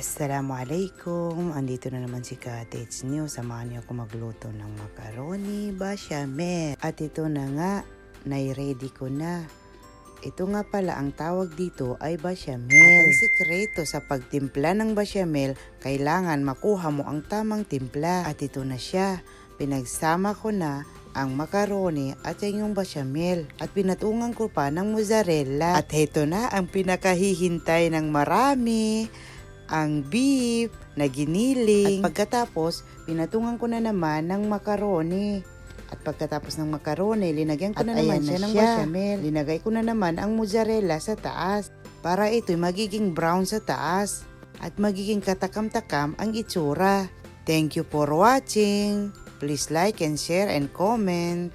Assalamualaikum, andito na naman si Cottage News. Samahan niyo ako magluto ng macaroni bechamel. At ito na nga, nai-ready ko na. Ito nga pala ang tawag dito ay bechamel. At ang sikreto sa pagtimpla ng bechamel, kailangan makuha mo ang tamang timpla. At ito na siya, pinagsama ko na ang macaroni at yung bechamel at pinatungan ko pa ng mozzarella. At ito na ang pinakahihintay ng marami, ang beef na giniling. At pagkatapos, pinatungan ko na naman ng macaroni. At pagkatapos ng macaroni, linagyan ko na naman siya ng bechamel. Linagay ko na naman ang mozzarella sa taas para ito'y magiging brown sa taas at magiging katakam-takam ang itsura. Thank you for watching. Please like and share and comment.